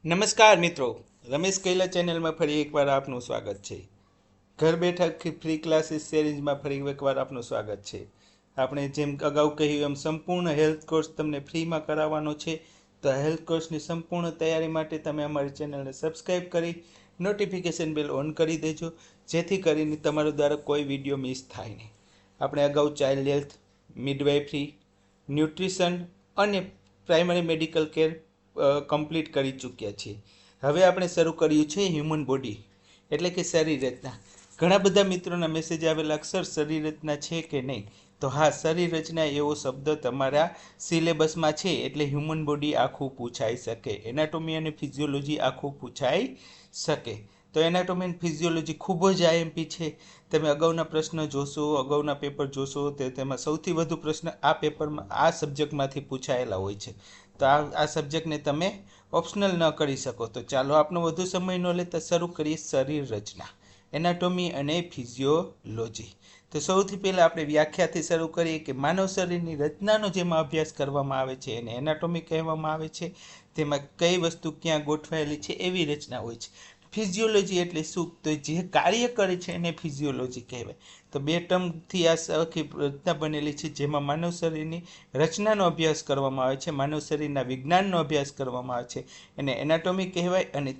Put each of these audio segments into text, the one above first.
નમસ્કાર મિત્રો, રમેશ કૈલા ચેનલમાં ફરી એકવાર આપનું સ્વાગત છે. ઘર બેઠા ફ્રી ક્લાસીસ સિરીઝમાં ફરી એકવાર આપનું સ્વાગત છે. આપણે જેમ અગાઉ કહ્યું એમ સંપૂર્ણ હેલ્થ કોર્સ તમને ફ્રીમાં કરાવવાનો છે. તો હેલ્થ કોર્સની સંપૂર્ણ તૈયારી માટે તમે અમારી ચેનલને સબસ્ક્રાઈબ કરી નોટિફિકેશન બેલ ઓન કરી દેજો, જેથી કરીને તમારા દ્વારા કોઈ વિડીયો મિસ થાય નહીં. આપણે અગાઉ ચાઇલ્ડ હેલ્થ, મિડવાઇફરી, ન્યુટ્રિશન અને પ્રાઇમરી મેડિકલ કેર કમ્પ્લીટ કરી ચૂક્યા છીએ. હવે આપણે શરૂ કર્યું છે હ્યુમન બોડી એટલે કે શરીર રચના. ઘણા બધા મિત્રોના મેસેજ આવેલા, અક્ષર શરીર રચના છે કે નહીં? તો હા, શરીર રચના એવો શબ્દ તમારા સિલેબસમાં છે, એટલે હ્યુમન બોડી આખું પૂછાઈ શકે, એનાટોમી અને ફિઝિયોલોજી આખું પૂછાઈ શકે. તો એનાટોમી અને ફિઝિયોલોજી ખૂબ જ આઈએમપી છે. તમે અગાઉના પ્રશ્ન જોશો, અગાઉના પેપર જોશો, તેમાં સૌથી વધુ પ્રશ્ન આ પેપરમાં આ સબ્જેક્ટમાંથી પૂછાયેલા હોય છે. તો આ સબ્જેક્ટને તમે ઓપ્શનલ ન કરી શકો. તો ચાલો આપનો વધુ સમય ન લેતા શરૂ કરીએ શરીર રચના, એનાટોમી અને ફિઝિયોલોજી. તો સૌથી પહેલાં આપણે વ્યાખ્યાથી શરૂ કરીએ કે માનવ શરીરની રચનાનો જેમાં અભ્યાસ કરવામાં આવે છે એને એનાટોમી કહેવામાં આવે છે. તેમાં કઈ વસ્તુ ક્યાં ગોઠવાયેલી છે એવી રચના હોય છે. ફિઝિયોલોજી એટલે શું? તો જે કાર્ય કરે છે એને ફિઝિયોલોજી કહેવાય. તો બે ટર્મથી આ આખી રચના બનેલી છે, જેમાં માનવ શરીરની રચનાનો અભ્યાસ કરવામાં આવે છે, માનવ શરીરના વિજ્ઞાનનો અભ્યાસ કરવામાં આવે છે, એને એનાટોમી કહેવાય. અને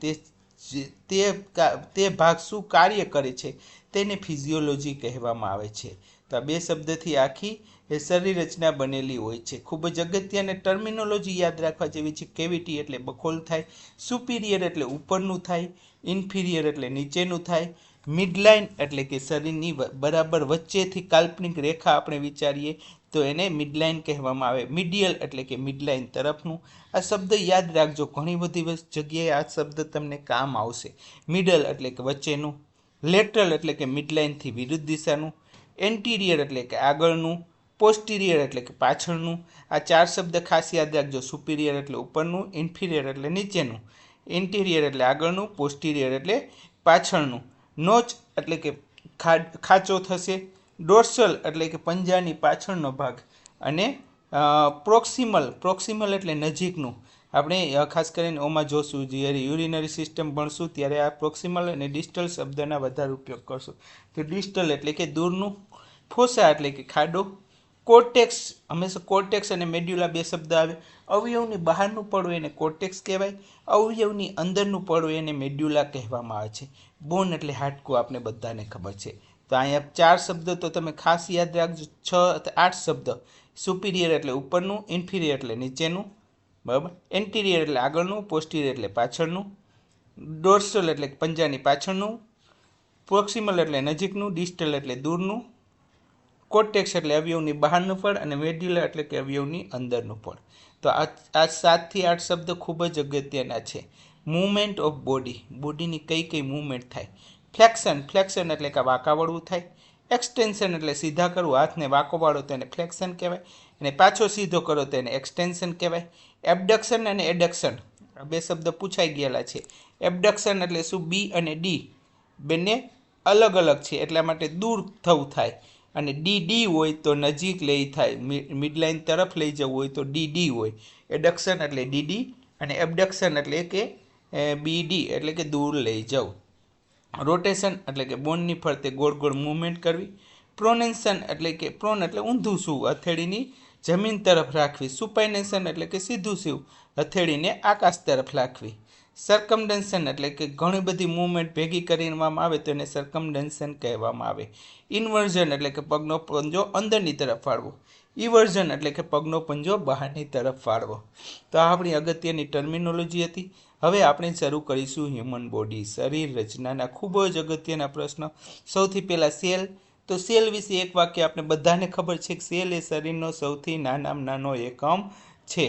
તે ભાગ શું કાર્ય કરે છે તેને ફિઝિયોલોજી કહેવામાં આવે છે. તો આ બે શબ્દથી આખી એ શરીર રચના બનેલી હોય છે. ખૂબ જ અગત્યની ટર્મિનોલોજી યાદ રાખવા જેવી છે. કેવિટી એટલે બખોલ થાય, સુપિરિયર એટલે ઉપરનું થાય, ઇન્ફિરિયર એટલે નીચેનું થાય, મિડલાઇન એટલે કે શરીરની બરાબર વચ્ચેથી કાલ્પનિક રેખા આપણે વિચારીએ તો એને મિડલાઇન કહેવામાં આવે. મિડિયલ એટલે કે મિડલાઇન તરફનું. આ શબ્દ યાદ રાખજો, ઘણી બધી જગ્યાએ આ શબ્દ તમને કામ આવશે. મિડલ એટલે કે વચ્ચેનું, લેટરલ એટલે કે મિડલાઇનથી વિરુદ્ધ દિશાનું, એન્ટિરિયર એટલે કે આગળનું, પોસ્ટિરિયર એટલે કે પાછળનું. આ ચાર શબ્દ ખાસ યાદ રાખજો. સુપિરિયર એટલે ઉપરનું, ઇન્ફિરિયર એટલે નીચેનું, ઇન્ટિરિયર એટલે આગળનું, પોસ્ટિરિયર એટલે પાછળનું. નોચ એટલે કે ખાંચો થશે, ડોર્સલ એટલે કે પંજાની પાછળનો ભાગ, અને પ્રોક્સિમલ એટલે નજીકનું. આપણે ખાસ કરીને ઓમાં જોશું, જ્યારે યુરિનરી સિસ્ટમ ભણશું ત્યારે આ પ્રોક્સિમલ અને ડિસ્ટલ શબ્દના વધારે ઉપયોગ કરશું. તો ડિસ્ટલ એટલે કે દૂરનું, ફોસા એટલે કે ખાડો, કોર્ટેક્સ, હંમેશા કોર્ટેક્સ અને મેડ્યુલા બે શબ્દ આવે. અવયવની બહારનું પડવું એને કોર્ટેક્સ કહેવાય, અવયવની અંદરનું પડવું એને મેડ્યુલા કહેવામાં આવે છે. બોન એટલે હાડકું, આપણે બધાને ખબર છે. તો અહીંયા ચાર શબ્દ તો તમે ખાસ યાદ રાખજો, 6-8 શબ્દ. સુપિરિયર એટલે ઉપરનું, ઇન્ફિરિયર એટલે નીચેનું, બરાબર, એન્ટિરિયર એટલે આગળનું, પોસ્ટિરિયર એટલે પાછળનું, ડોર્સલ એટલે પંજાની પાછળનું, પ્રોક્સિમલ એટલે નજીકનું, ડિસ્ટલ એટલે દૂરનું, કોર્ટેક્સ એટલે અવયવની બહારનું પડ, અને મેડ્યુલા એટલે કે અવયવની અંદરનું પડ. તો આ 7-8 શબ્દ ખૂબ જ અગત્યના છે. મૂવમેન્ટ ઓફ બોડી, બોડીની કઈ કઈ મૂવમેન્ટ થાય. ફ્લેક્શન એટલે કે વાંકાવળવું થાય. એક્સટેન્શન એટલે સીધા કરવું, હાથને વાંકો વાળો તો એને ફ્લેક્શન કહેવાય, અને પાછો સીધો કરો તો એને એક્સટેન્શન કહેવાય. એબડક્શન અને એડક્શન આ બે શબ્દ પૂછાઈ ગયેલા છે. એબડક્શન એટલે શું? બી અને ડી બંને અલગ અલગ છે, એટલા માટે દૂર થવું થાય. અને ડી હોય તો નજીક લઈ થાય, મિડલાઇન તરફ લઈ જવું હોય તો ડી હોય. એડક્શન એટલે ડી, અને એબડક્શન એટલે કે બીડી એટલે કે દૂર લઈ જવું. રોટેશન એટલે કે બોનની ફરતે ગોળ ગોળ મૂવમેન્ટ કરવી. પ્રોનેન્શન એટલે કે પ્રોન એટલે ઊંધું સૂવું, હથેળીની જમીન તરફ રાખવી. સુપાઇનેશન એટલે કે સીધું સૂવું, હથેળીને આકાશ તરફ રાખવી. સરકમડન્શન એટલે કે ઘણી બધી મૂવમેન્ટ ભેગી કરવામાં આવે તો એને સરકમડન્શન કહેવામાં આવે. ઇન્વર્ઝન એટલે કે પગનો પંજો અંદરની તરફ વાળવો. ઇવર્ઝન એટલે કે પગનો પંજો બહારની તરફ વાળવો. તો આ આપણી અગત્યની ટર્મિનોલોજી હતી. હવે આપણે શરૂ કરીશું હ્યુમન બોડી, શરીર રચનાના ખૂબ જ અગત્યના પ્રશ્ન. સૌથી પહેલાં સેલ. તો સેલ વિશે એક વાક્ય આપણે બધાને ખબર છે કે સેલ એ શરીરનો સૌથી નાનામાં નાનો એકમ છે.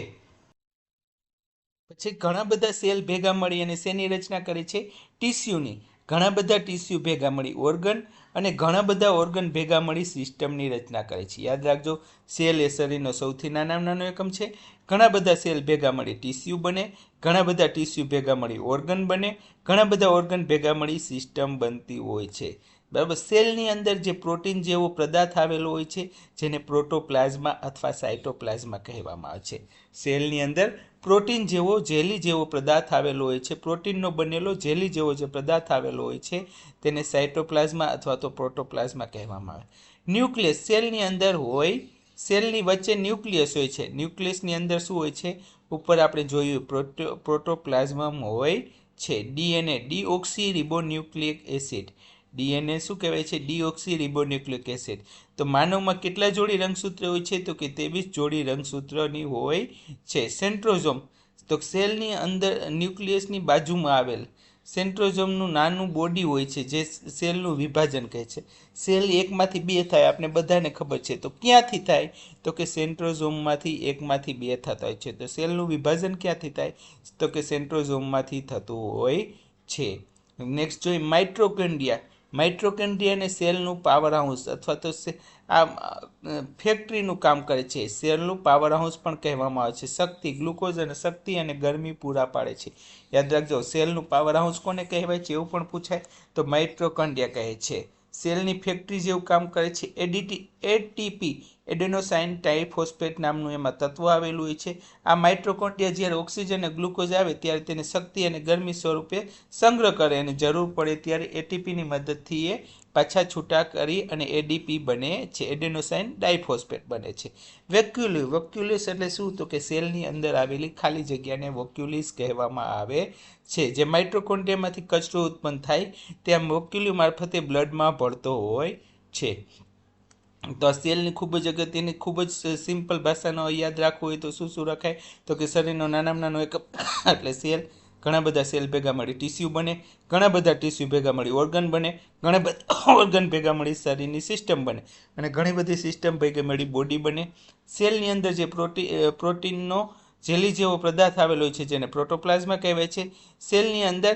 પછી ઘણા બધા સેલ ભેગા મળી અને શેની રચના કરે છે? ટીસ્યુની. ઘણા બધા ટીસ્યુ ભેગા મળી ઓર્ગન, અને ઘણા બધા ઓર્ગન ભેગા મળી સિસ્ટમની રચના કરે છે. યાદ રાખજો, સેલ એ શરીરનો સૌથી નાનામાં નાનો એકમ છે. ઘણા બધા સેલ ભેગા મળી ટીસ્યુ બને, ઘણા બધા ટીસ્યુ ભેગા મળી ઓર્ગન બને, ઘણા બધા ઓર્ગન ભેગા મળી સિસ્ટમ બનતી હોય છે. બરાબર. સેલની અંદર જે પ્રોટીન જેવો પદાર્થ આવેલો હોય છે જેને પ્રોટોપ્લાઝમા અથવા સાયટોપ્લાઝમા કહેવામાં આવે છે. સેલની અંદર પ્રોટીન જેવો જેલી જેવો પદાર્થ આવેલો હોય છે, પ્રોટીનનો બનેલો જેલી જેવો જે પદાર્થ આવેલો હોય છે તેને સાયટોપ્લાઝમા અથવા તો પ્રોટોપ્લાઝમા કહેવામાં આવે. ન્યુક્લિયસ સેલની અંદર હોય, સેલની વચ્ચે ન્યુક્લિયસ હોય છે. ન્યુક્લિયસની અંદર શું હોય છે? ઉપર આપણે જોયું પ્રોટોપ્લાઝમ હોય છે. DNA deoxy ribonucleic acid, DNA શું કહેવાય છે? Deoxy ribonucleic acid. તો માનવમાં કેટલા જોડી રંગસૂત્ર હોય છે? તો કે 23 જોડી રંગસૂત્રની હોય છે. સેન્ટ્રોઝોમ તો સેલની અંદર ન્યુક્લિયસની બાજુમાં આવેલ સેન્ટ્રોઝોમનું નાનું બોડી હોય છે જે સેલનું વિભાજન કહે છે. સેલ એકમાંથી બે થાય, આપણે બધાને ખબર છે. તો ક્યાંથી થાય? તો કે સેન્ટ્રોઝોમમાંથી એકમાંથી બે થતા હોય છે. તો સેલનું વિભાજન ક્યાંથી થાય? તો કે સેન્ટ્રોઝોમમાંથી થતું હોય છે. નેક્સ્ટ જોઈએ માઇટોકોન્ડ્રિયા. માઇટોકોન્ડ્રિયાને સેલનું પાવર હાઉસ અથવા તો આ ફેક્ટરીનું કામ કરે છે. સેલનું પાવર હાઉસ પણ કહેવામાં આવે છે. શક્તિ, ગ્લુકોઝ અને શક્તિ અને ગરમી પૂરા પાડે છે. યાદ રાખજો, સેલનું પાવર હાઉસ કોને કહેવાય છે એવું પણ પૂછાય, તો માઇટોકોન્ડ્રિયા કહે છે. સેલની ફેક્ટરી જેવું કામ કરે છે. એટીપી એડેનોસાઇન ટ્રાઇફોસ્ફેટ નામનું એમાં તત્વ આવેલું હોય છે. આ માઇટોકોન્ડ્રિયા જ્યારે ઓક્સિજન અને ગ્લુકોઝ આવે ત્યારે તેને શક્તિ અને ગરમી સ્વરૂપે સંગ્રહ કરે અને જરૂર પડે ત્યારે એટીપીની મદદથી એ પાછા છૂટા કરી અને એડીપી બને છે, એડેનોસાઇન ડાયફોસ્ફેટ બને છે. વેક્યુલ્સ, વેક્યુલ્સ એટલે શું? તો કે સેલની અંદર આવેલી ખાલી જગ્યાને વેક્યુલ્સ કહેવામાં આવે છે. જે માઇટોકોન્ડ્રિયામાંથી કચરો ઉત્પન્ન થાય ત્યાં વેક્યુલ્સ મારફતે બ્લડમાં ભળતો હોય છે. તો આ સેલની ખૂબ જ અગત્યની, ખૂબ જ સિમ્પલ ભાષાનો યાદ રાખવું હોય તો શું રખાય? તો કે શરીરનો નાનામાં નાનો એકમ એટલે સેલ. ઘણા બધા સેલ ભેગા મળી ટીસ્યુ બને, ઘણા બધા ટીસ્યુ ભેગા મળી ઓર્ગન બને, ઘણા બધા ઓર્ગન ભેગા મળી શરીરની સિસ્ટમ બને અને ઘણી બધી સિસ્ટમ ભેગી મળી બોડી બને. સેલની અંદર જે પ્રોટીનનો જેલી જેવો પદાર્થ આવેલો છે જેને પ્રોટોપ્લાઝમા કહેવાય છે. સેલની અંદર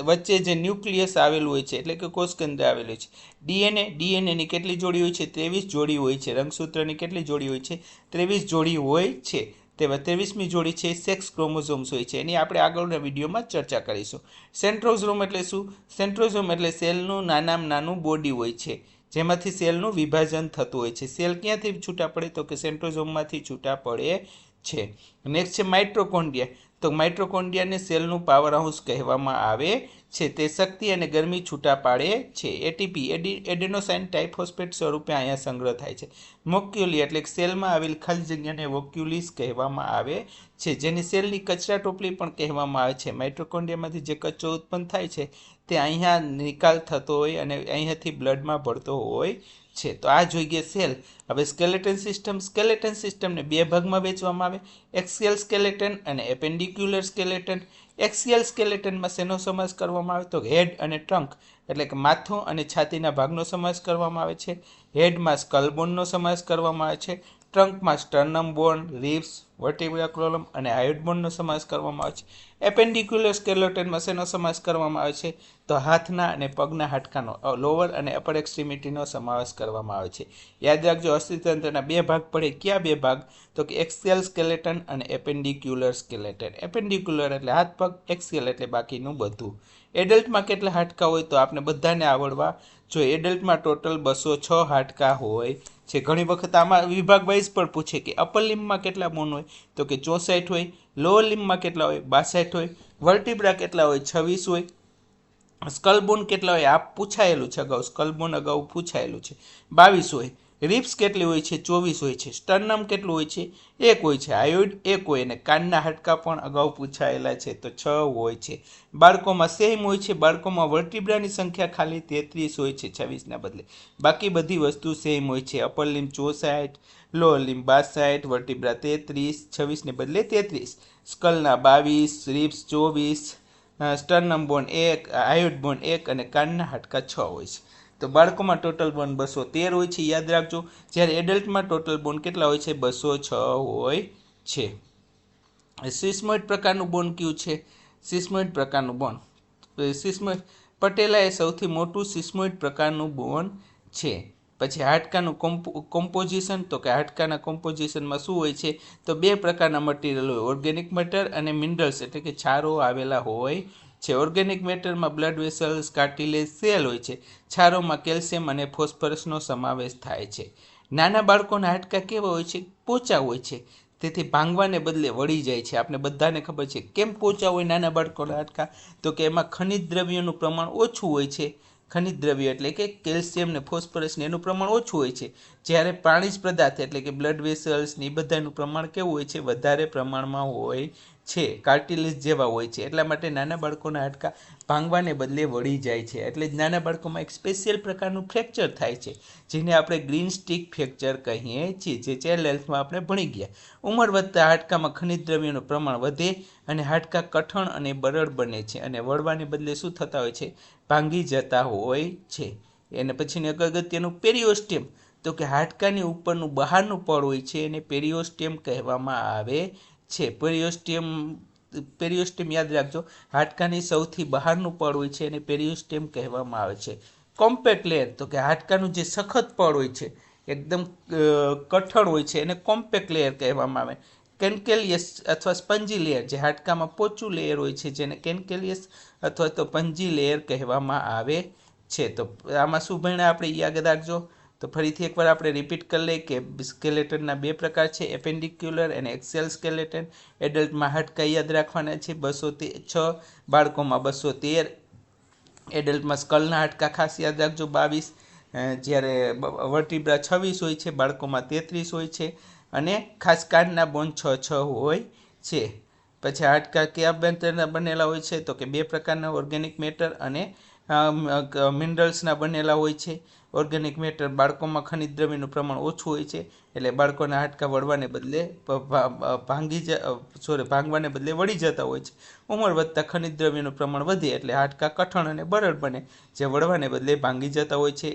વચ્ચે જે ન્યુક્લિયસ આવેલું હોય છે એટલે કે કોષકેન્દ્ર આવેલું છે. ડીએનએની કેટલી જોડી હોય છે? 23 જોડી હોય છે. રંગસૂત્રની કેટલી જોડી હોય છે? 23 જોડી હોય છે. તેમાં 23મી જોડી છે સેક્સ ક્રોમોઝોમ્સ હોય છે. એની આપણે આગળના વિડીયોમાં ચર્ચા કરીશું. સેન્ટ્રોઝોમ એટલે શું? સેન્ટ્રોઝોમ એટલે સેલનું નાનામાં નાનું બોડી હોય છે જેમાંથી સેલનું વિભાજન થતું હોય છે. સેલ ક્યાંથી છૂટા પડે? તો કે સેન્ટ્રોઝોમમાંથી છૂટા પડે છે. નેક્સ્ટ છે માઇટોકોન્ડ્રિયા. તો માઇટોકોન્ડ્રિયાને સેલનું પાવર હાઉસ કહેવામાં આવે છે. તે શક્તિ અને ગરમી છૂટા પાડે છે. એટીપી એડેનોસાઇન ટ્રાઇફોસ્ફેટ સ્વરૂપે અહીંયા સંગ્રહ થાય છે. મોક્યુલી એટલે સેલમાં આવેલ ખાલી જગ્યાને વોક્યુલિસ કહેવામાં આવે છે, જેની સેલની કચરા ટોપલી પણ કહેવામાં આવે છે. માઇટોકોન્ડ્રિયામાંથી જે કચરો ઉત્પન્ન થાય છે તે અહીંયા નિકાલ થતો હોય અને અહીંયાથી બ્લડમાં ભળતો હોય છે. તો આ જોઈએ સેલ. હવે સ્કેલેટન સિસ્ટમ. સ્કેલેટન સિસ્ટમને બે ભાગમાં વહેંચવામાં આવે, એક્સિયલ સ્કેલેટન અને એપેન્ડિક્યુલર સ્કેલેટન. એક્સિયલ સ્કેલેટનમાં શેનો સમાવેશ કરવામાં આવે? તો હેડ અને ટ્રંક એટલે કે માથું અને છાતીના ભાગનો સમાવેશ કરવામાં આવે છે. હેડમાં સ્કલ બોનનો સમાવેશ કરવામાં આવે છે. ટ્રંકમાં સ્ટર્નમ બોન, રિબ્સ, વર્ટિબ્રા કોલમ અને હાયોઇડ બોનનો સમાવેશ કરવામાં આવે છે. એપેન્ડિક્યુલર સ્કેલેટનમાં શેનો સમાવેશ કરવામાં આવે છે? તો હાથના અને પગના હાડકાનો, લોઅર અને અપર એક્સ્ટ્રીમિટીનો સમાવેશ કરવામાં આવે છે. યાદ રાખજો, અસ્થિતંત્રના બે ભાગ પડે. કયા બે ભાગ? તો કે એક્સિયલ સ્કેલેટન અને એપેન્ડિક્યુલર સ્કેલેટન. એપેન્ડિક્યુલર એટલે હાથ પગ, એક્સિયલ એટલે બાકીનું બધું. એડલ્ટમાં કેટલા હાડકા હોય? તો આપણે બધાને આવડવા જો એડલ્ટમાં ટોટલ 206 હાડકા હોય છે. ઘણી વખત આમાં વિભાગ વાઇઝ પણ પૂછે કે અપર લિમ્બમાં કેટલા બોન હોય? તો કે 64 હોય. લોઅર લિમ્બમાં કેટલા હોય? 62 હોય. વર્ટિબ્રા કેટલા હોય? 26 હોય. સ્કલબોન કેટલા હોય? આ પૂછાયેલું છે અગાઉ, સ્કલબોન અગાઉ પૂછાયેલું છે. 22 હોય. રિબ્સ કેટલી હોય છે? 24 હોય છે. સ્ટર્નમ કેટલું હોય છે? 1 હોય છે. હાયોઇડ 1 હોય અને કાનના હાડકા પણ અગાઉ પૂછાયેલા છે તો 6 હોય છે. બાળકોમાં સેમ હોય છે. બાળકોમાં વર્ટિબ્રાની સંખ્યા ખાલી 33 હોય છે 26ના બદલે. બાકી બધી વસ્તુ સેમ હોય છે. અપર લિમ્બ 64, લોઅર લિમ્બ 62, વર્ટિબ્રા 33, 26ને બદલે 33. સ્કલના 22, રિબ્સ 24, સ્ટર્નમ બોન 1, હાયોઇડ બોન 1 અને કાનના હાડકા 6 હોય છે. તો બાળકોમાં ટોટલ બોન 213 હોય છે. યાદ રાખજો. જ્યારે એડલ્ટમાં ટોટલ બોન કેટલા હોય છે? 206 હોય છે. સિસ્મોઇડ પ્રકારનું બોન કયું છે? સિસ્મોઇડ પ્રકારનું બોન, સિસ્મોઇડ પટેલા એ સૌથી મોટું સિસ્મોઇડ પ્રકારનું બોન છે. પછી હાડકાનું કોમ્પોઝિશન. તો કે હાડકાના કોમ્પોઝિશનમાં શું હોય છે? તો બે પ્રકારના મટીરિયલ હોય, ઓર્ગેનિક મેટર અને મિનરલ્સ એટલે કે છારો આવેલા હોય છે. ઓર્ગેનિક મેટરમાં બ્લડ વેસલ્સ, કાર્ટિલેજ, સેલ હોય છે. છારોમાં કેલ્શિયમ અને ફોસ્ફરસનો સમાવેશ થાય છે. નાના બાળકોના હાડકાં કેવા હોય છે? પોચા હોય છે. તેથી ભાંગવાને બદલે વળી જાય છે. આપણે બધાને ખબર છે. કેમ પોચા હોય નાના બાળકોના હાડકાં? તો કે એમાં ખનિજ દ્રવ્યોનું પ્રમાણ ઓછું હોય છે. ખનિજ દ્રવ્ય એટલે કે કેલ્શિયમ ને ફોસ્ફરસ ને એનું પ્રમાણ ઓછું હોય છે. જ્યારે પ્રાણીજ પદાર્થ એટલે કે બ્લડ વેસલ્સ ને એ બધાનું પ્રમાણ કેવું હોય છે? વધારે પ્રમાણમાં હોય છે. કાર્ટિલેજ જેવા હોય છે. એટલા માટે નાના બાળકોના હાડકાં ભાંગવાને બદલે વળી જાય છે. એટલે જ નાના બાળકોમાં એક સ્પેશિયલ પ્રકારનું ફ્રેક્ચર થાય છે, જેને આપણે ગ્રીન સ્ટિક ફ્રેક્ચર કહીએ છીએ, જે ચાઇલ્ડ હેલ્થમાં આપણે ભણી ગયા. ઉંમર વધતા હાડકામાં ખનિજ દ્રવ્યોનું પ્રમાણ વધે અને હાડકાં કઠણ અને બરડ બને છે અને વળવાને બદલે શું થતા હોય છે? ભાંગી જતા હોય છે. એને પછીની અગત્યનું પેરિયોસ્ટેમ, તો કે હાડકાની ઉપરનું બહારનું પડ હોય છે એને પેરિયોસ્ટેમ કહેવામાં આવે છે. પેરિયોસ્ટેમ યાદ રાખજો, હાડકાની સૌથી બહારનું પડ હોય છે એને પેરિયોસ્ટેમ કહેવામાં આવે છે. કોમ્પેક્ટ લેયર, તો કે હાડકાનું જે સખત પડ હોય છે, એકદમ કઠણ હોય છે, એને કોમ્પેક્ટ લેયર કહેવામાં આવે. કેન્કેલિયસ અથવા સ્પંજી લેયર, જે હાડકામાં પોચું લેયર હોય છે, જેને કેન્કેલિયસ અથવા તો પંજી લેયર કહેવામાં આવે છે. તો આમાં શું ભણ્યા આપણે યાદ રાખજો. તો ફરીથી એકવાર આપણે રિપીટ કરી લઈએ કે સ્કેલેટનના બે પ્રકાર છે, એપેન્ડિક્યુલર અને એક્સિયલ સ્કેલેટન. એડલ્ટમાં હાડકાં યાદ રાખવાના છે 206, બાળકોમાં 213. એડલ્ટમાં સ્કલના હાડકાં ખાસ યાદ રાખજો 22, જ્યારે વર્ટિબ્રા 26 હોય છે, બાળકોમાં 33 હોય છે, અને ખાસ કાનના બોન 6 હોય છે. પછી હાડકાં કયા બનેલા હોય છે? તો કે બે પ્રકારના, ઓર્ગેનિક મેટર અને મિનરલ્સના બનેલા હોય છે. ઓર્ગેનિક મેટર બાળકોમાં ખનિજ દ્રવ્યનું પ્રમાણ ઓછું હોય છે, એટલે બાળકોના હાડકાં વળવાને બદલે ભાંગવાને બદલે વળી જતા હોય છે. ઉંમર વધતા ખનિજ દ્રવ્યનું પ્રમાણ વધે એટલે હાડકાં કઠણ અને બરડ બને, જે વળવાને બદલે ભાંગી જતા હોય છે.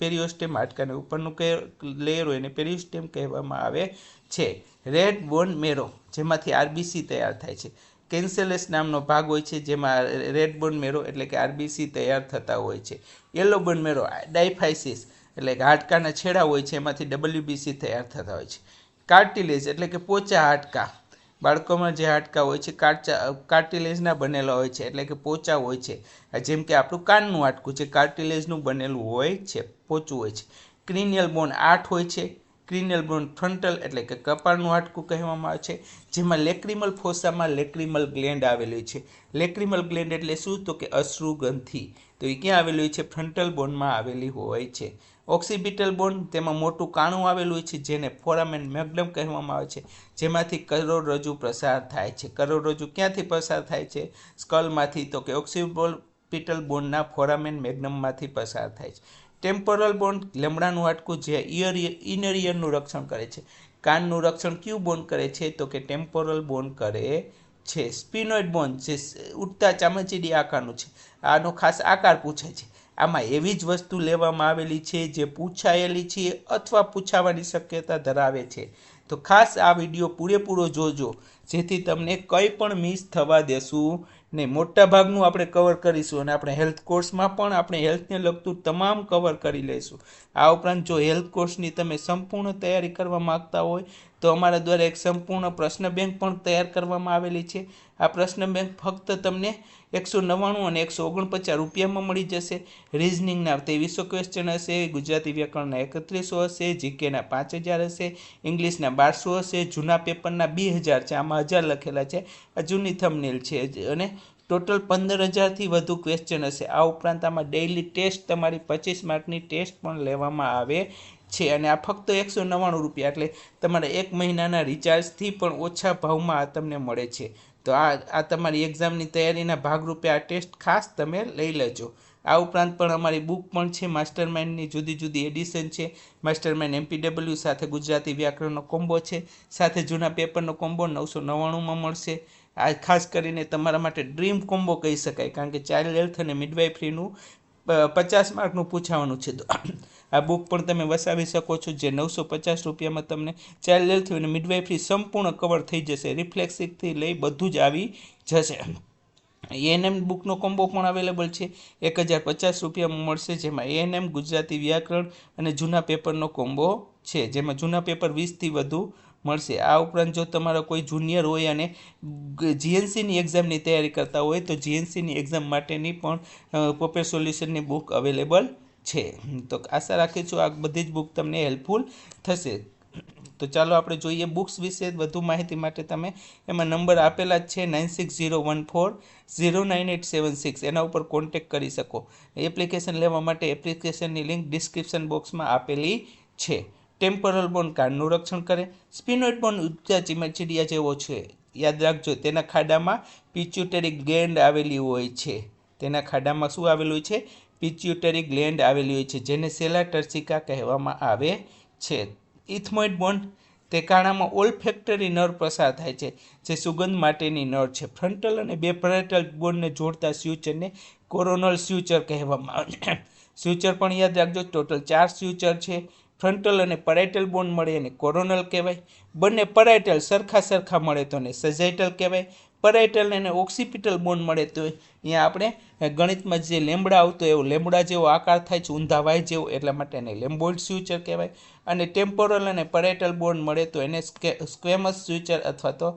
પેરિયોસ્ટેમ, હાડકાને ઉપરનું લેયર હોય એને પેરિયોસ્ટેમ કહેવામાં આવે છે. રેડ બોન મેરો, જેમાંથી આરબીસી તૈયાર થાય છે. કેન્સેલસ નામનો ભાગ હોય છે, જેમાં રેડ બોન મેરો એટલે કે આરબીસી તૈયાર થતા હોય છે. યલો બોન મેરો, ડાયફાઇસિસ એટલે કે હાડકાના છેડા હોય છે, એમાંથી ડબલ્યુબીસી તૈયાર થતા હોય છે. કાર્ટિલેજ એટલે કે પોચા હાડકાં, બાળકોમાં જે હાડકાં હોય છે કાર્ટિલેજના બનેલા હોય છે, એટલે કે પોચા હોય છે. જેમ કે આપણું કાનનું હાડકું જે કાર્ટિલેજનું બનેલું હોય છે, પોચું હોય છે. ક્રિનિયલ બોન 8 હોય છે. ક્રિનિયલ બોન ફ્રન્ટલ એટલે કે કપાળનું હાડકું કહેવામાં આવે છે, જેમાં લેક્રિમલ ફોસામાં લેક્રિમલ ગ્લેન્ડ આવેલી છે. લેક્રિમલ ગ્લેન્ડ એટલે શું? તો કે અશ્રુ ગ્રંથિ. તો એ ક્યાં આવેલી હોય છે? ફ્રન્ટલ બોનમાં આવેલી હોય છે. ઓક્સિપિટલ બોન, તેમાં મોટું કાણું આવેલું હોય છે, જેને ફોરામેન મેગ્નમ કહેવામાં આવે છે, જેમાંથી કરોડરજ્જુ પસાર થાય છે. કરોડરજ્જુ ક્યાંથી પસાર થાય છે? સ્કલમાંથી. તો કે ઓક્સિપિટલ બોનના ફોરામેન મેગ્નમમાંથી પસાર થાય છે. ટેમ્પોરલ બોન, લીમડાનું હાડકું, જે ઇનર ઇયરનું રક્ષણ કરે છે. કાનનું રક્ષણ કયું બોન કરે છે? તો કે ટેમ્પોરલ બોન કરે છે. સ્પિનોઇડ બોન, જે ઉડતા ચામચીડી આકારનું છે, આનો ખાસ આકાર પૂછાય છે. આમાં એવી જ વસ્તુ લેવામાં આવેલી છે જે પૂછાયેલી છે અથવા પૂછાવાની શક્યતા ધરાવે છે. તો ખાસ આ વિડીયો પૂરેપૂરો જોજો, જેથી તમને કંઈ પણ મિસ થવા દેશું નહીં. મોટા ભાગનું આપણે કવર કરીશું, અને આપણે હેલ્થ કોર્સમાં પણ આપણે હેલ્થને લગતું તમામ કવર કરી લઈશું. આ ઉપરાંત જો હેલ્થ કોર્સની તમે સંપૂર્ણ તૈયારી કરવા માગતા હોય તો અમારા દ્વારા એક સંપૂર્ણ પ્રશ્ન બેંક પણ તૈયાર કરવામાં આવેલી છે. આ પ્રશ્ન બેંક ફક્ત તમને 199 અને 149 રૂપિયામાં મળી જશે. રિઝનિંગના 2300 ક્વેશ્ચન હશે, ગુજરાતી વ્યાકરણના 3100 હશે, જીકેના 5000 હશે, ઇંગ્લિશના 1200 હશે, જૂના પેપરના 2000 છે, આમાં 1000 લખેલા છે, આ જૂની થંબનેલ છે, અને ટોટલ 15000થી વધુ ક્વેશ્ચન હશે. આ ઉપરાંત આમાં ડેઇલી ટેસ્ટ, તમારી 25 માર્કની ટેસ્ટ પણ લેવામાં આવે છે, અને આ ફક્ત 199 રૂપિયા, એટલે તમારા 1 મહિનાના રિચાર્જથી પણ ઓછા ભાવમાં આ તમને મળે છે. તો આ તમારી એક્ઝામની તૈયારીના ભાગરૂપે આ ટેસ્ટ ખાસ તમે લઈ લેજો. આ ઉપરાંત પણ અમારી બુક પણ છે, માસ્ટર માઇન્ડની જુદી જુદી એડિશન છે. માસ્ટર માઇન્ડ MPW સાથે ગુજરાતી વ્યાકરણનો કોમ્બો છે, સાથે જૂના પેપરનો કોમ્બો 999માં મળશે. આ ખાસ કરીને તમારા માટે ડ્રીમ કોમ્બો કહી શકાય, કારણ કે ચાઇલ્ડ હેલ્થ અને મિડવાઇફરીનું 50 માર્કનું પૂછાવાનું છે. તો આ બુક પણ તમે વસાવી શકો છો, જે 950 રૂપિયામાં તમને ચાઇલ્ડ હેલ્થ અને મિડવાઇફરી સંપૂર્ણ કવર થઈ જશે. રિફ્લેક્સિકથી લઈ બધું જ આવી જશે. ANM બુકનો કોમ્બો પણ અવેલેબલ છે, 1050 રૂપિયામાં મળશે, જેમાં ANM, ગુજરાતી વ્યાકરણ અને જૂના પેપરનો કોમ્બો છે, જેમાં જૂના પેપર 20થી વધુ મળશે. આ ઉપરાંત જો તમારો કોઈ જુનિયર હોય અને GNCની એક્ઝામની તૈયારી કરતા હોય તો GNCની એક્ઝામ માટેની પણ પોપેર સોલ્યુશનની બુક અવેલેબલ છે. તો આશા રાખીશું આ બધી જ બુક તમને હેલ્પફુલ થશે. તો ચાલો આપણે જોઈએ બુક્સ વિશે વધુ માહિતી માટે તમે એમાં નંબર આપેલા જ છે 9601409876 એના ઉપર કોન્ટેક્ટ કરી શકો. એપ્લિકેશન લેવા માટે એપ્લિકેશનની લિંક ડિસ્ક્રિપ્શન બોક્સમાં આપેલી છે. ટેમ્પોરલ બોન કાનનું રક્ષણ કરે. સ્પિનોઇડ બોન ઊંચા ચીમચીડિયા જેવો છે, યાદ રાખજો. તેના ખાડામાં પિચ્યુટરી ગ્લેન્ડ આવેલી હોય છે. તેના ખાડામાં શું આવેલું છે? પિચ્યુટરી ગ્લેન્ડ આવેલી હોય છે, જેને સેલા ટર્સિકા કહેવામાં આવે છે. ઇથમોઇડ બોન્ડ તે કાણામાં ઓલ્ફેક્ટરી નર્વ પસાર થાય છે, જે સુગંધ માટેની નળ છે. ફ્રન્ટલ અને બે પેરેટલ બોન્ડને જોડતા સ્યુચરને કોરોનલ સ્યુચર કહેવામાં આવે છે. સ્યુચર પણ યાદ રાખજો, ટોટલ 4 સ્યુચર છે. ફ્રન્ટલ અને પેરેટલ બોન્ડ મળે એને કોરોનલ કહેવાય. બંને પેરેટલ સરખા મળે તો એને સેજાઇટલ કહેવાય. પેરેટલ અને ઓક્સિપિટલ બોન્ડ મળે તો અહીંયા આપણે ગણિતમાં જે લેમ્બડા આવતો એવો લેમ્બડા જેવો આકાર થાય છે, ઊંધા વાય જેવો, એટલા માટે એને લેમ્બોઇડ સ્યુચર કહેવાય. અને ટેમ્પોરલ અને પેરેટલ બોન્ડ મળે તો એને સ્ક્વેમસ સ્યુચર અથવા તો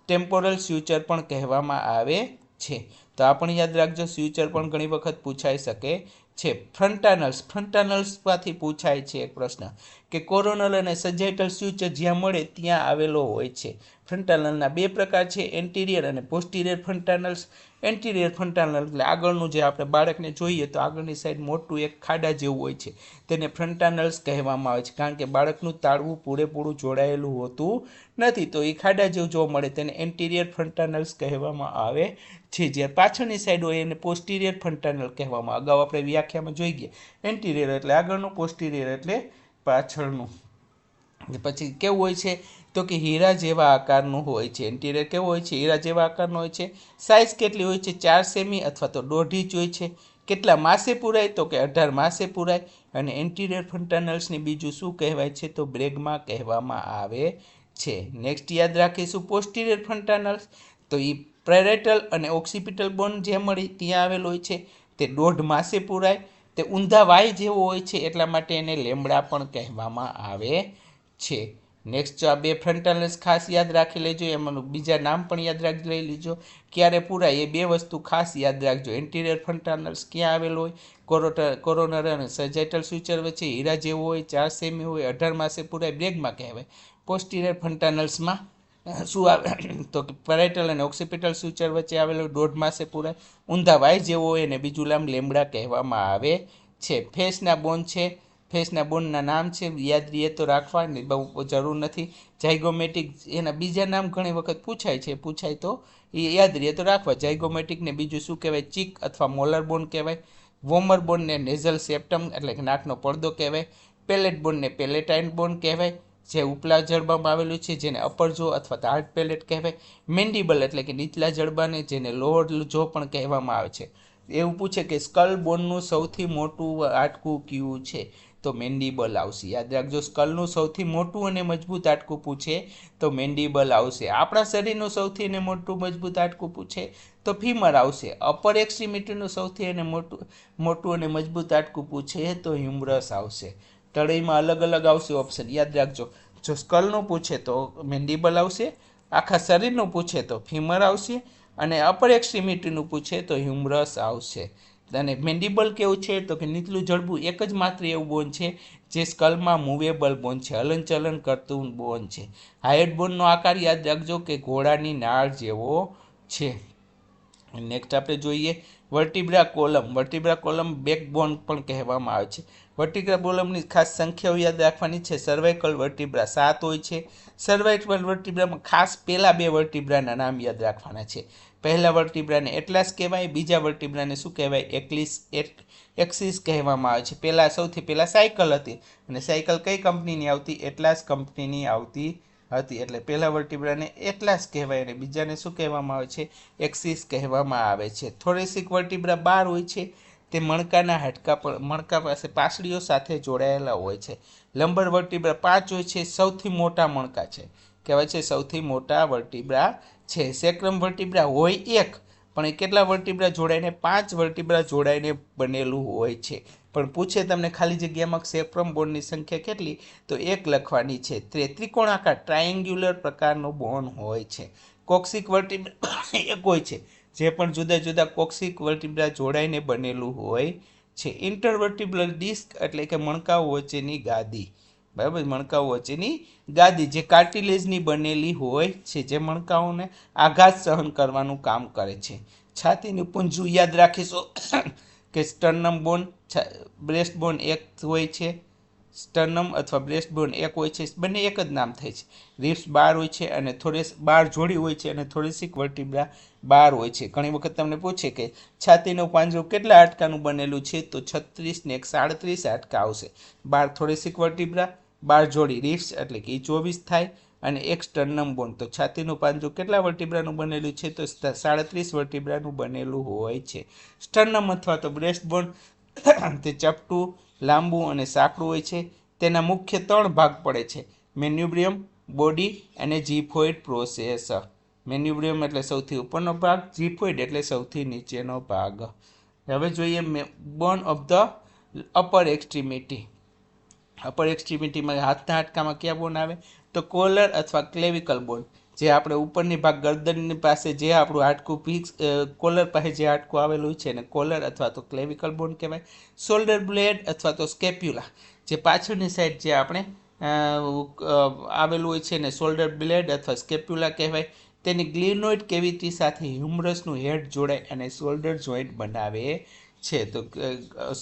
ટેમ્પોરલ સ્યુચર પણ કહેવામાં આવે છે. તો આ પણ યાદ રાખજો, સ્યુચર પણ ઘણી વખત પૂછાઈ શકે છે. ફ્રન્ટાનલ્સમાંથી પૂછાય છે એક પ્રશ્ન કે કોરોનલ અને સેજાઇટલ સ્યુચર જ્યાં મળે ત્યાં આવેલો હોય છે. ફ્રન્ટાનલના 2 પ્રકાર છે, એન્ટિરિયર અને પોસ્ટિરિયર ફ્રન્ટાનલ્સ. એન્ટિરિયર ફ્રન્ટાનલ એટલે આગળનું, જે આપણે બાળકને જોઈએ તો આગળની સાઈડ મોટું એક ખાડા જેવું હોય છે, તેને ફ્રન્ટાનલ્સ કહેવામાં આવે છે. કારણ કે બાળકનું તાળવું પૂરેપૂરું જોડાયેલું હોતું નથી, તો એ ખાડા જેવું જોવા મળે તેને એન્ટિરિયર ફ્રન્ટાનલ્સ કહેવામાં આવે છે. જ્યારે પાછળની સાઈડ હોય એને પોસ્ટિરિયર ફ્રન્ટાનલ કહેવામાં. અગાઉ આપણે વ્યાખ્યામાં જોઈ ગયા, એન્ટિરિયર એટલે આગળનું, પોસ્ટિરિયર એટલે પાછળનું. પછી કેવું હોય છે તો કે હીરા જેવા આકારનું હોય છે. એન્ટિરિયર કેવું હોય છે? હીરા જેવા આકારનું હોય છે. સાઇઝ કેટલી હોય છે? 4 સેમી અથવા તો 1.5 ઇંચ હોય છે. કેટલા માસે પૂરાય? તો કે 18 માસે પૂરાય. અને એન્ટિરિયર ફ્રન્ટાનલ્સને બીજું શું કહેવાય છે? તો બ્રેગમા કહેવામાં આવે છે. નેક્સ્ટ યાદ રાખીશું પોસ્ટિરિયર ફ્રન્ટાનલ્સ. તો એ પેરેટલ અને ઓક્સિપિટલ બોન્ડ જે મળી ત્યાં આવેલો હોય છે. તે 1.5 માસે પૂરાય. તે ઊંધા વાય જેવો હોય છે, એટલા માટે એને લેમ્બડા પણ કહેવામાં આવે છે. નેક્સ્ટ આ 2 ફ્રન્ટાનલ્સ ખાસ યાદ રાખી લેજો. એમાંનું બીજા નામ પણ યાદ રાખી લઈ લીજો. ક્યારે પૂરાય એ 2 વસ્તુ ખાસ યાદ રાખજો. એન્ટિરિયર ફ્રન્ટાનલ્સ ક્યાં આવેલો હોય? કોરોનર અને સેજાઇટલ સ્યુચર વચ્ચે હીરા જેવો હોય, 4 સેમી હોય, 18 માસે પૂરાય, બ્રેગમાં કહેવાય. પોસ્ટિરિયર ફ્રન્ટાનલ્સમાં શું આવે તો કે પેરેટલ અને ઓક્સિપિટલ સ્યુચર વચ્ચે આવેલો 1.5 માસે પૂરાય, ઊંધા વાય જેવો હોય અને બીજું નામ લેમ્બડા કહેવામાં આવે છે. ફેસના બોન્ડ છે. ફેસના બોન્ડના નામ છે, યાદ રહીએ તો રાખવા, બહુ જરૂર નથી. ઝાયગોમેટિક એના બીજા નામ ઘણી વખત પૂછાય તો એ યાદ રહીએ તો રાખવા. ઝાયગોમેટિકને બીજું શું કહેવાય? ચીક અથવા મોલર બોન્ડ કહેવાય. વોમર બોન્ડને નેઝલ સેપ્ટમ એટલે કે નાકનો પડદો કહેવાય. પેલેટ બોન્ડને પેલેટાઇન બોન્ડ કહેવાય, જે ઉપલા જડબામાં આવેલું છે, જેને અપર જો અથવા તો હાર્ડ પેલેટ કહેવાય. મેન્ડિબલ એટલે કે નીચલા જડબાને, જેને લોઅર જો પણ કહેવામાં આવે છે. એવું પૂછે કે સ્કલ બોનનું સૌથી મોટું હાડકું કયું છે? તો મેન્ડિબલ આવશે. યાદ રાખજો, સ્કલનું સૌથી મોટું અને મજબૂત હાડકું પૂછે તો મેન્ડિબલ આવશે. આપણા શરીરનું સૌથી અને મોટું મજબૂત હાડકું પૂછે તો ફીમર આવશે. અપર એક્સ્ટ્રીમિટીનું સૌથી અને મોટું અને મજબૂત હાડકું પૂછે તો હ્યુમરસ આવશે. તળઈમાં અલગ અલગ આવશે ઓપ્શન, યાદ રાખજો. જો સ્કલનું પૂછે તો મેન્ડિબલ આવશે, આખા શરીરનું પૂછે તો ફીમર આવશે, અને અપર એક્સ્ટ્રીમિટીનું પૂછે તો હ્યુમરસ આવશે. અને મેન્ડિબલ કેવું છે તો કે નીચલું જડબું એક જ માત્ર એવું બોન છે જે સ્કલમાં મૂવેબલ બોન છે, હલનચલન કરતું બોન છે. હાયડ બોનનો આકાર યાદ રાખજો કે ઘોડાની નાળ જેવો છે. નેક્સ્ટ આપણે જોઈએ વર્ટિબ્રા કોલમ. વર્ટિબ્રા કોલમ બેકબોન પણ કહેવામાં આવે છે. વર્ટિબ્રા કોલમની ખાસ સંખ્યાઓ યાદ રાખવાની છે. સર્વાઇકલ વર્ટિબ્રા 7 હોય છે. સર્વાઇકલ વર્ટિબ્રામાં ખાસ પહેલા 2 વર્ટિબ્રાના નામ યાદ રાખવાના છે. પહેલા વર્ટિબ્રાને એટલાસ કહેવાય, બીજા વર્ટિબ્રાને શું કહેવાય? એક્સિસ કહેવામાં આવે છે. સૌથી પહેલા સાયકલ હતી, અને સાયકલ કઈ કંપનીની આવતી? એટલાસ કંપનીની આવતી હતી. એટલે પહેલા વર્ટિબ્રાને એટલાસ કહેવાય અને બીજાને શું કહેવામાં આવે છે? એક્સિસ કહેવામાં આવે છે. થોરેસિક વર્ટિબ્રા 12 હોય છે. તે મણકાના હાડકા પર મણકા પાસે પાસળીઓ સાથે જોડાયેલા હોય છે. લંબર વર્ટિબ્રા 5 હોય છે. સૌથી મોટા મણકા છે, કહેવાય છે સૌથી મોટા વર્ટિબ્રા છે. સેક્રમ વર્ટિબ્રા હોય 1, પણ એ કેટલા વર્ટિબ્રા જોડાઈને? 5 વર્ટિબ્રા જોડાઈને બનેલું હોય છે. પણ પૂછે તમને ખાલી જગ્યામાં સેક્રમ બોનની સંખ્યા કેટલી? તો 1 લખવાની છે. ત્રિકોણાકાર ટ્રાયેન્ગ્યુલર પ્રકારનો બોન હોય છે. કોક્સિક વર્ટિબ્રા 1 હોય છે, જે પણ જુદા જુદા કોક્સિક વર્ટિબ્રા જોડાઈને બનેલું હોય છે. ઇન્ટરવર્ટિબ્રલ ડિસ્ક એટલે કે મણકાઓ વચ્ચેની ગાદી બરાબર, મણકાઓ વચ્ચેની ગાદી જે કાર્ટિલેજની બનેલી હોય છે, જે મણકાઓને આઘાત સહન કરવાનું કામ કરે છે. છાતીનું પૂંજું યાદ રાખીશું કે સ્ટર્નમ બોન, બ્રેસ્ટ બોન એક હોય છે, સ્ટર્નમ અથવા બ્રેસ્ટ બોન એક હોય છે, બંને એક જ નામ થાય છે. રિબ્સ 12 હોય છે અને થોડે 12 જોડી હોય છે અને થોડેસિક વર્ટિબ્રા 12 હોય છે. ઘણી વખત તમને પૂછે કે છાતીનું પાંજરું કેટલા હાડકાનું બનેલું છે, તો 36 ને 37 હાડકા આવશે. 12 થોડેસિક વર્ટિબ્રા, 12 જોડી રિબ્સ એટલે કે 24 થાય, અને એક સ્ટર્નમ બોન. તો છાતીનું પાંજરું કેટલા વર્ટિબ્રાનું બનેલું છે, તો 37 વર્ટિબ્રાનું બનેલું હોય છે. સ્ટર્નમ અથવા તો બ્રેસ્ટ બોન તે ચપટું, લાંબુ અને સાંકડું હોય છે. તેના મુખ્ય 3 ભાગ પડે છે: મેન્યુબ્રિયમ, બોડી અને જીફોઇડ પ્રોસેસ. મેન્યુબ્રિયમ એટલે સૌથી ઉપરનો ભાગ, જીફોઇડ એટલે સૌથી નીચેનો ભાગ. હવે જોઈએ બોન ઓફ ધ અપર એક્સ્ટ્રીમિટી. અપર એક્સ્ટ્રીમિટીમાં હાથના હાડકામાં કયા બોન આવે, તો કોલર અથવા ક્લેવિકલ બોન, જે આપણે ઉપરની ભાગ ગરદનની પાસે જે આપણું હાડકું ફિક્સ, કોલર પાસે જે હાડકું આવેલું છે એને કોલર અથવા તો ક્લેવિકલ બોન કહેવાય. શોલ્ડર બ્લેડ અથવા તો સ્કેપ્યુલા, જે પાછળની સાઈડ જે આપણે આવેલું હોય છે એને શોલ્ડર બ્લેડ અથવા સ્કેપ્યુલા કહેવાય. તેની ગ્લિનોઇડ કેવિટી સાથે હ્યુમરસનું હેડ જોડાય અને શોલ્ડર જોઈન્ટ બનાવે છે. તો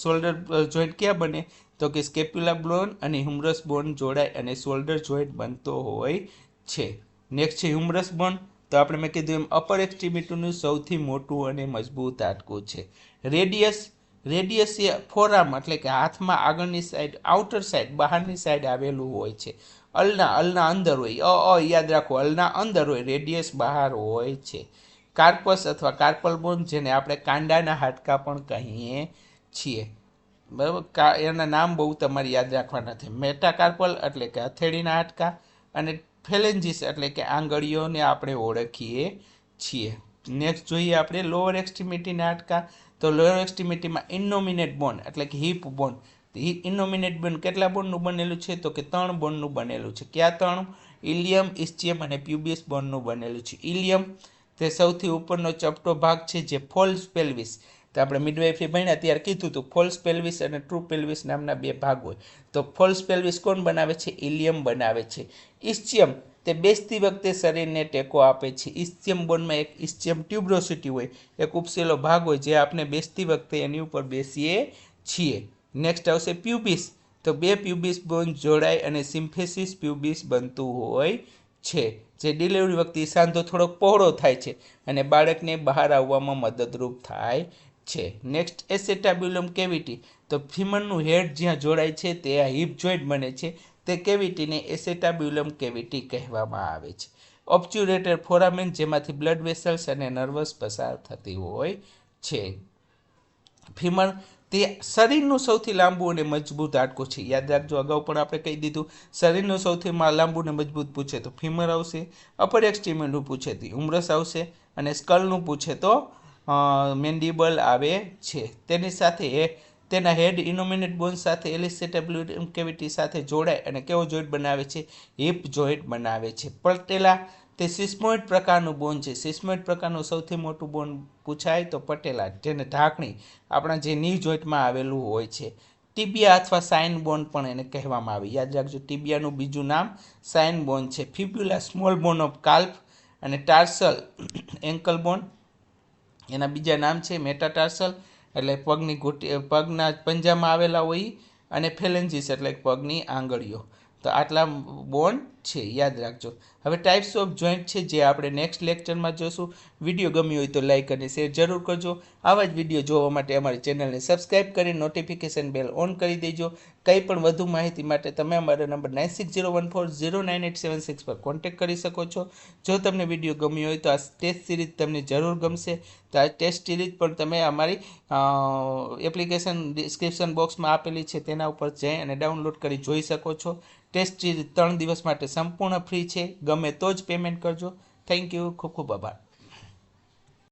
શોલ્ડર જોઈન્ટ ક્યાં બને, તો કે સ્કેપ્યુલા બોન અને હ્યુમરસ બોન જોડાય અને શોલ્ડર જોઈન્ટ બનતો હોય છે. નેક્સ્ટ છે હ્યુમરસ બોન. તો આપણે મેં કીધું એમ અપર એક્સ્ટ્રીમિટીનું સૌથી મોટું અને મજબૂત હાડકું છે. રેડિયસ એ ફોરામ એટલે કે હાથમાં આગળની સાઈડ, આઉટર સાઈડ, બહારની સાઈડ આવેલું હોય છે. અલના અંદર હોય, યાદ રાખો, અલના અંદર હોય, રેડિયસ બહાર હોય છે. કાર્પસ અથવા કાર્પલ બોન, જેને આપણે કાંડાના હાડકા પણ કહીએ છીએ. બરાબર, એના નામ બહુ તમારે યાદ રાખવાના છે. મેટાકાર્પલ એટલે કે હથેળીના હાડકા, અને ફેલેન્જીસ એટલે કે આંગળીઓને આપણે ઓળખીએ છીએ. નેક્સ્ટ જોઈએ આપણે લોઅર એક્સ્ટ્રીમિટીના હાડકા. તો લોઅર એક્સ્ટ્રીમિટીમાં ઇનોમિનેટ બોન એટલે કે હિપ બોન. ઇનોમિનેટ બોન કેટલા બોનનું બનેલું છે, તો કે 3 બોનનું બનેલું છે. કયા 3? ઇલિયમ, ઇસ્ચિયમ અને પ્યુબિસ બોનનું બનેલું છે. ઇલિયમ તે સૌથી ઉપરનો ચપટો ભાગ છે, જે ફોલ્સ પેલ્વિસ. તો આપણે મિડવાઇફરી ભણ્યા ત્યારે કીધું હતું, ફોલ્સ પેલ્વિસ અને ટ્રુ પેલ્વિસ નામના 2 ભાગ હોય. તો ફોલ્સ પેલ્વિસ કોણ બનાવે છે? ઇલિયમ બનાવે છે. ઇસ્ચિયમ તે બેસતી વખતે શરીરને ટેકો આપે છે. ઇસ્ચિયમ બોનમાં એક ઇસ્ચિયમ ટ્યુબ્રોસિટી હોય, એક ઉપસેલો ભાગ હોય, જે આપણે બેસતી વખતે એની ઉપર બેસીએ છીએ. નેક્સ્ટ આવશે પ્યુબિસ. તો 2 પ્યુબિસ બોન જોડાય અને સિમ્ફેસિસ પ્યુબિસ બનતું હોય છે, જે ડિલિવરી વખતે સાંધો થોડોક પહોળો થાય છે અને બાળકને બહાર આવવામાં મદદરૂપ થાય છે. Next acetabulum cavity. તો ફીમરનું હેડ જ્યાં જોડાય છે તે આ હિપ જોઈન્ટ બને છે, તે કેવિટીને એસેટાબ્યુલમ કેવિટી કહેવામાં આવે છે. ઓબ્ચ્યુરેટર ફોરામેન, જેમાંથી બ્લડ વેસલ્સ અને નર્વસ પસાર થતી હોય છે. ફીમર તે શરીરનું સૌથી લાંબુ અને મજબૂત હાડકું છે. યાદ રાખજો, અગાઉ પણ આપણે કહી દીધું, શરીરનું સૌથી લાંબુ અને મજબૂત પૂછે તો ફીમર આવશે, અપર એક્સ્ટ્રીમિટીનું પૂછે તો હ્યુમરસ આવશે, અને સ્કલનું પૂછે તો મેન્ડિબલ આવે છે. તેની સાથે તેના હેડ ઇનોમિનેટ બોન સાથે એલિસેટાબ્યુલમ કેવિટી સાથે જોડાય અને કેવો જોઈન્ટ બનાવે છે? હિપ જોઈન્ટ બનાવે છે. પટેલા તે સિસ્મોઇડ પ્રકારનું બોન છે. સિસ્મોઇડ પ્રકારનું સૌથી મોટું બોન પૂછાય તો પટેલા, જેને ઢાંકણી આપણા જે ની જોઈન્ટમાં આવેલું હોય છે. ટીબિયા અથવા સાઇન બોન પણ એને કહેવામાં આવે. યાદ રાખજો, ટીબિયાનું બીજું નામ સાઇન બોન છે. ફિબ્યુલા સ્મોલ બોન ઓફ કાલ્ફ, અને ટાર્સલ એન્કલ બોન એના બીજા નામ છે. મેટાટાર્સલ એટલે પગની ઘૂંટી, પગના પંજામાં આવેલા હોય, અને ફેલેન્જીસ એટલે પગની આંગળીઓ. તો આટલા બોન છે, યાદ રાખજો. હવે ટાઈપ્સ ઓફ જોઈન્ટ છે, જે આપણે નેક્સ્ટ લેક્ચરમાં જોશું. વિડીયો ગમ્યો હોય તો લાઇક અને શેર જરૂર કરજો. આવા જ વિડીયો જોવા માટે અમારી ચેનલને સબસ્ક્રાઈબ કરી નોટિફિકેશન બેલ ઓન કરી દેજો. કંઈ પણ વધુ માહિતી માટે તમે અમારો નંબર 9601409876 પર કોન્ટેક્ટ કરી શકો છો. જો તમને વિડીયો ગમ્યો હોય તો આ ટેસ્ટ સિરીઝ તમને જરૂર ગમશે. તો આ ટેસ્ટ સિરીઝ પણ તમે અમારી એપ્લિકેશન ડિસ્ક્રિપ્શન બોક્સમાં આપેલી છે, તેના ઉપર જઈ અને ડાઉનલોડ કરી જોઈ શકો છો. ટેસ્ટ સિરીઝ 3 દિવસ માટે સંપૂર્ણ ફ્રી છે. ગમે તો જ પેમેન્ટ કરજો. Thank you. ખૂબ ખૂબ આભાર.